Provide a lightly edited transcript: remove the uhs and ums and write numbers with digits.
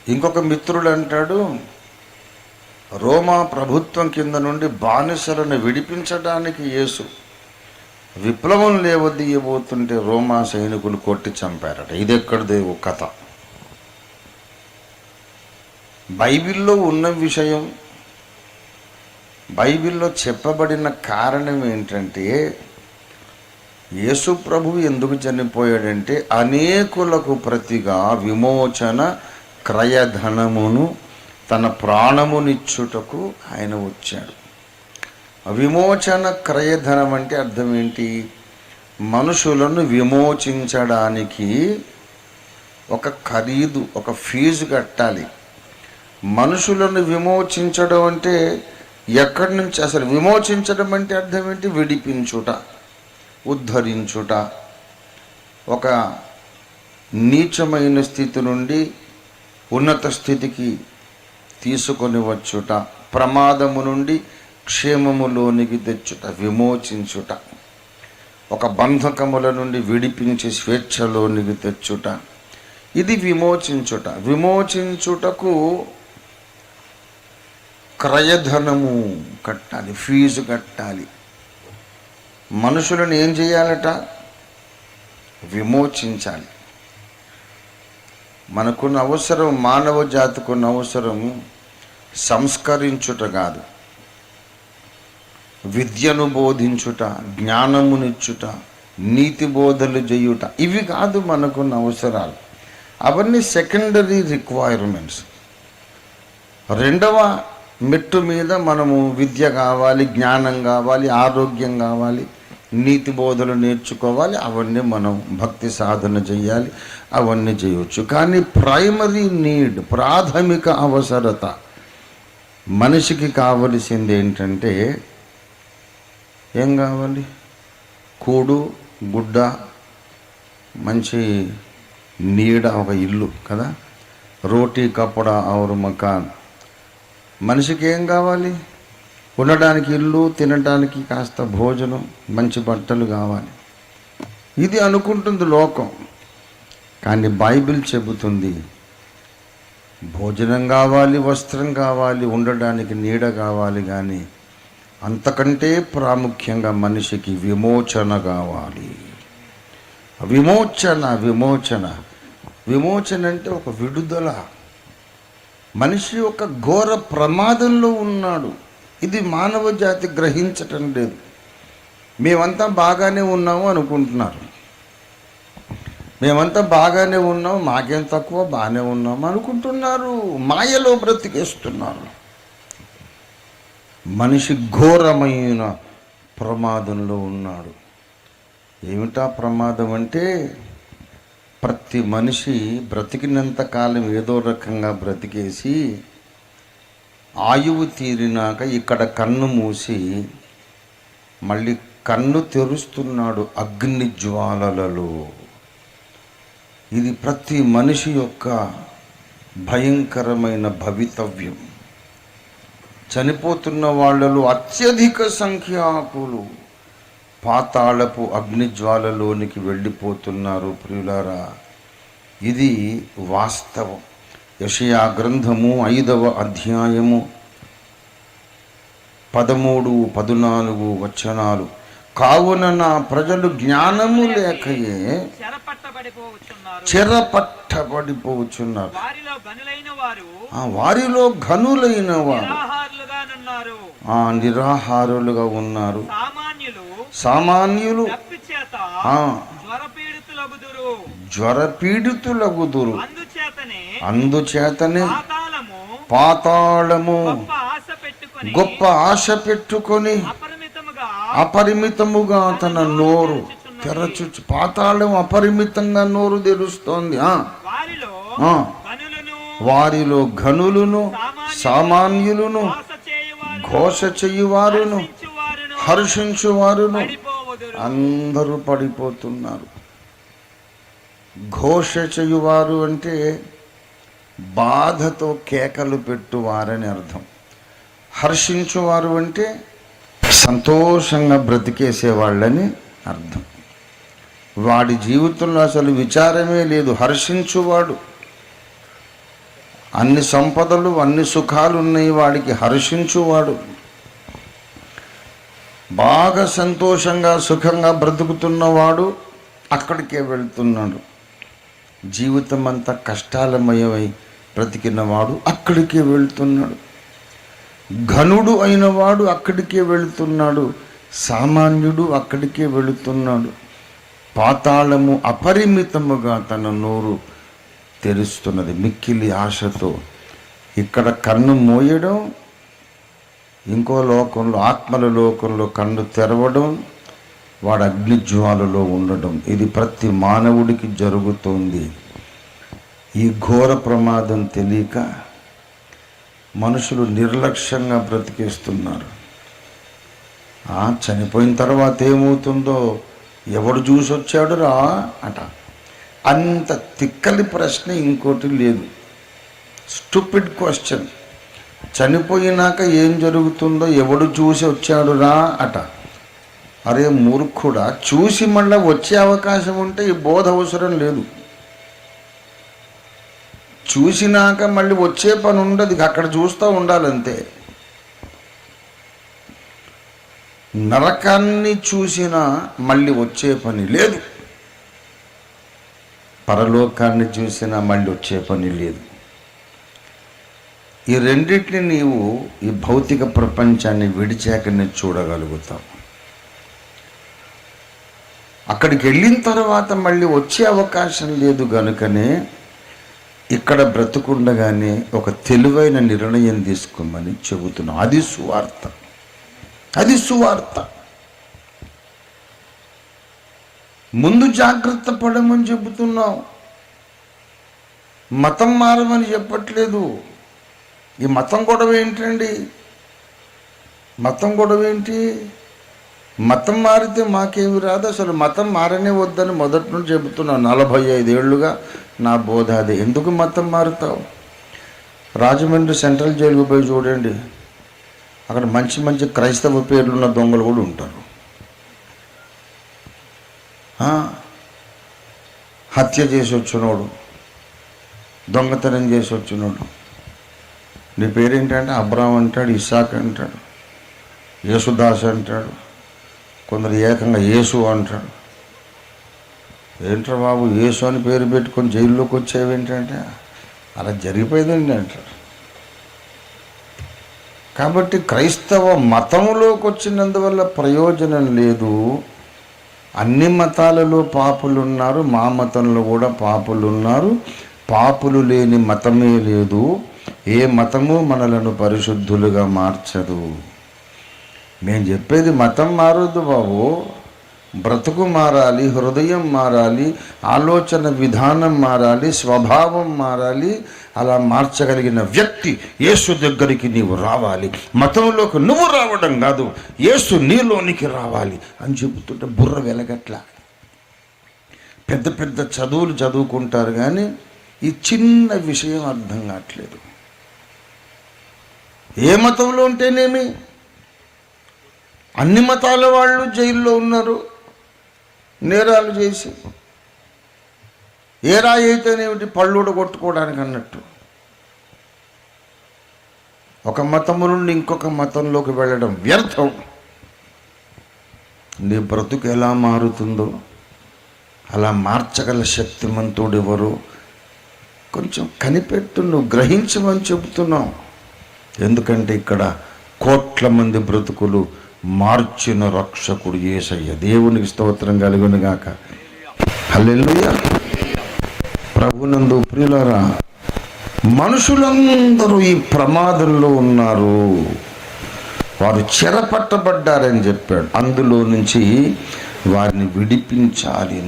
ఇంకొక మిత్రుడు అంటాడు, రోమా ప్రభుత్వం కింద నుండి బానిసలను విడిపించడానికి యేసు విప్లవం లేవదీయబోతుంటే రోమా సైనికులు కొట్టి చంపారట. ఇది ఎక్కడిదే ఓ కథ. బైబిల్లో ఉన్న విషయం, బైబిల్లో చెప్పబడిన కారణం ఏంటంటే, యేసు ప్రభువు ఎందుకు చనిపోయాడంటే అనేకులకు ప్రతిగా విమోచన క్రయధనమును తన ప్రాణమునిచ్చుటకు ఆయన వచ్చాడు. విమోచన క్రయధనం అంటే అర్థం ఏంటి? మనుషులను విమోచించడానికి ఒక ఖరీదు, ఒక ఫీజు కట్టాలి. మనుషులను విమోచించడం అంటే ఎక్కడి నుంచి, అసలు విమోచించడం అంటే అర్థం ఏంటి? విడిపించుట, ఉద్ధరించుట, ఒక నీచమైన స్థితి నుండి ఉన్నత స్థితికి తీసుకొని వచ్చుట, ప్రమాదము నుండి క్షేమములోనికి తెచ్చుట, విమోచించుట, ఒక బంధకముల నుండి విడిపించి స్వేచ్ఛలోనికి తెచ్చుట, ఇది విమోచించుట. విమోచించుటకు క్రయధనము కట్టాలి, ఫీజు కట్టాలి. మనుషులను ఏం చేయాలట? విమోచించాలి. మనకున్న అవసరం, మానవ జాతికున్న అవసరం సంస్కరించుట కాదు, విద్యను బోధించుట, జ్ఞానమునిచ్చుట, నీతి బోధలు చేయుట, ఇవి కాదు మనకున్న అవసరాలు. అవన్నీ సెకండరీ రిక్వైర్మెంట్స్. రెండవ మెట్టు మీద మనము విద్య కావాలి, జ్ఞానం కావాలి, ఆరోగ్యం కావాలి, నీతి బోధలు నేర్చుకోవాలి. అవన్నీ మనం భక్తి సాధన చేయాలి, అవన్నీ చేయవచ్చు. కానీ ప్రైమరీ నీడ్, ప్రాథమిక అవసరత మనిషికి కావలసింది ఏంటంటే, ఏం కావాలి? కూడు, గుడ్డ, మంచి నీడ, ఒక ఇల్లు కదా, రోటీ కపడా ఔర్ మకాన్. మనిషికి ఏం కావాలి? ఉండడానికి ఇల్లు, తినడానికి కాస్త భోజనం, మంచి బట్టలు కావాలి. ఇది అనుకుంటుంది లోకం. కానీ బైబిల్ చెబుతుంది, భోజనం కావాలి, వస్త్రం కావాలి, ఉండడానికి నీడ కావాలి, కానీ అంతకంటే ప్రాముఖ్యంగా మనిషికి విమోచన కావాలి. విమోచన విమోచన విమోచన అంటే ఒక విడుదల. మనిషి ఒక ఘోర ప్రమాదంలో ఉన్నాడు. ఇది మానవ జాతి గ్రహించటం లేదు. మేమంతా బాగానే ఉన్నాము అనుకుంటున్నారు. మేమంతా బాగానే ఉన్నాం, మాకేం తక్కువ, బాగానే ఉన్నాము అనుకుంటున్నారు. మాయలో బ్రతికేస్తున్నారు. మనిషి ఘోరమైన ప్రమాదంలో ఉన్నాడు. ఏమిటా ప్రమాదం అంటే, ప్రతి మనిషి బ్రతికినంత కాలం ఏదో రకంగా బ్రతికేసి ఆయువు తీరినాక ఇక్కడ కన్ను మూసి మళ్ళీ కన్ను తెరుస్తున్నాడు అగ్ని జ్వాలలలో. ఇది ప్రతి మనిషి యొక్క భయంకరమైన భవితవ్యం. చనిపోతున్న వాళ్ళలో అత్యధిక సంఖ్యాకులు పాతాళపు అగ్నిజ్వాలలోనికి వెళ్ళిపోతున్నారు. ప్రియులారా, ఇది వాస్తవం. యెషయా గ్రంథము 5వ అధ్యాయము 13, 14 వచనాలు. కావున నా ప్రజలు జ్ఞానము లేకయే చెరపట్టబడిపోవచ్చున్నారు. వారిలో ఘనులైన వారు నిరాహారులుగా ఉన్నారు. సామాన్యులు జ్వరపీడితులగుదురు. అందుచేతనే పాతాళము గొప్ప ఆశ పెట్టుకొని అపరిమితముగా తన నోరు తెరచు. పాతాళం అపరిమితంగా నోరు తెరుస్తోంది. వారిలో ఘనులను, సామాన్యులను, ఘోష చెయ్యువారును, హర్షించువారును అందరూ పడిపోతున్నారు. ఘోష చెయ్యువారు అంటే బాధతో కేకలు పెట్టువారని అర్థం. హర్షించువారు అంటే సంతోషంగా బ్రతికేసేవాళ్ళని అర్థం. వాడి జీవితంలో అసలు విచారమే లేదు. హర్షించువాడు అన్ని సంపదలు అన్ని సుఖాలు ఉన్నాయి, వాడికి హర్షించువాడు, బాగా సంతోషంగా సుఖంగా బ్రతుకుతున్నవాడు అక్కడికే వెళ్తున్నాడు. జీవితం అంతా కష్టాలమయమై బ్రతికినవాడు అక్కడికే వెళ్తున్నాడు. ఘనుడు అయినవాడు అక్కడికే వెళుతున్నాడు, సామాన్యుడు అక్కడికే వెళుతున్నాడు. పాతాళము అపరిమితముగా తన నోరు తెరుస్తున్నది మిక్కిలి ఆశతో. ఇక్కడ కన్ను మోయడం, ఇంకో లోకంలో ఆత్మల లోకంలో కన్ను తెరవడం, వాడు అగ్నిజ్వాలలో ఉండడం, ఇది ప్రతి మానవుడికి జరుగుతోంది. ఈ ఘోర ప్రమాదం తెలియక మనుషులు నిర్లక్ష్యంగా బ్రతికేస్తున్నారు. చనిపోయిన తర్వాత ఏమవుతుందో ఎవడు చూసి వచ్చాడు రా అట. అంత తిక్కలి ప్రశ్న ఇంకోటి లేదు. Stupid question. చనిపోయినాక ఏం జరుగుతుందో ఎవడు చూసి వచ్చాడు రా అట. అరే మూర్ఖుడా, చూసి మళ్ళీ వచ్చే అవకాశం ఉంటే ఈ బోధ అవసరం లేదు. చూసినాక మళ్ళీ వచ్చే పని ఉండదు, అక్కడ చూస్తూ ఉండాలంతే. నరకాన్ని చూసినా మళ్ళీ వచ్చే పని లేదు, పరలోకాన్ని చూసినా మళ్ళీ వచ్చే పని లేదు. ఈ రెండింటిని నీవు ఈ భౌతిక ప్రపంచాన్ని విడిచాకనే చూడగలుగుతావు. అక్కడికి వెళ్ళిన తర్వాత మళ్ళీ వచ్చే అవకాశం లేదు కనుకనే ఇక్కడ బ్రతుకుండగానే ఒక తెలివైన నిర్ణయం తీసుకోమని చెబుతున్నాం. అది సువార్త, అది సువార్త. ముందు జాగ్రత్త పడమని చెబుతున్నాం, మతం మారమని చెప్పట్లేదు. ఈ మతం గొడవ ఏంటండి? మతం గొడవ ఏంటి? మతం మారితే మాకేమి రాదు. అసలు మతం మారనే వద్దని మొదటి నుంచి చెబుతున్నాను. 45 ఏళ్ళుగా నా బోధ అదే. ఎందుకు మతం మారుతావు? రాజమండ్రి సెంట్రల్ జైలుకు పోయి చూడండి, అక్కడ మంచి మంచి క్రైస్తవ పేర్లున్న దొంగలు కూడా ఉంటారు. హత్య చేసి వచ్చినోడు, దొంగతనం చేసి వచ్చినోడు, నీ పేరేంటంటే అబ్రాహం అంటాడు, ఇస్సాక్ అంటాడు, యేసుదాస్ అంటాడు, కొందరు ఏకంగా యేసు అంటాడు. ఏంట్రా బాబు యేసు అని పేరు పెట్టుకొని జైల్లోకి వచ్చేవేంటంటే అలా జరిగిపోయిందండి అంటారు. కాబట్టి క్రైస్తవ మతంలోకి వచ్చినందువల్ల ప్రయోజనం లేదు. అన్ని మతాలలో పాపులు ఉన్నారు, మా మతంలో కూడా పాపులు ఉన్నారు. పాపులు లేని మతమే లేదు. ఏ మతము మనలను పరిశుద్ధులుగా మార్చదు. మేము చెప్పేది మతం మారొద్దు బాబు, బ్రతుకు మారాలి, హృదయం మారాలి, ఆలోచన విధానం మారాలి, స్వభావం మారాలి. అలా మార్చగలిగిన వ్యక్తి యేసు దగ్గరికి నీవు రావాలి. మతంలోకి నువ్వు రావడం కాదు, యేసు నీలోనికి రావాలి అని చెబుతుంటే బుర్ర వెలగట్ల. పెద్ద పెద్ద చదువులు చదువుకుంటారు కానీ ఈ చిన్న విషయం అర్థం కావట్లేదు. ఏ మతంలో ఉంటేనేమి అన్ని మతాల వాళ్ళు జైల్లో ఉన్నారు నేరాలు చేసి. ఏ రాయి అయితేనేమిటి పళ్ళుడ కొట్టుకోవడానికి అన్నట్టు. ఒక మతము నుండి ఇంకొక మతంలోకి వెళ్ళడం వ్యర్థం. నీ బ్రతుకు ఎలా మారుతుందో అలా మార్చగల శక్తిమంతుడు ఎవరు కొంచెం కనిపెట్టు, నువ్వు గ్రహించమని చెబుతున్నావు. ఎందుకంటే ఇక్కడ కోట్ల మంది బ్రతుకులు మార్చిన రక్షకుడు యేసయ్య. దేవునికి స్తోత్రం కలుగును గాక. హల్లెలూయా. ప్రభునందు ప్రియులారా, మనుషులందరూ ఈ ప్రమాదంలో ఉన్నారు. వారు చెరపట్టబడ్డారని చెప్పాడు. అందులో నుంచి వారిని విడిపించాలి.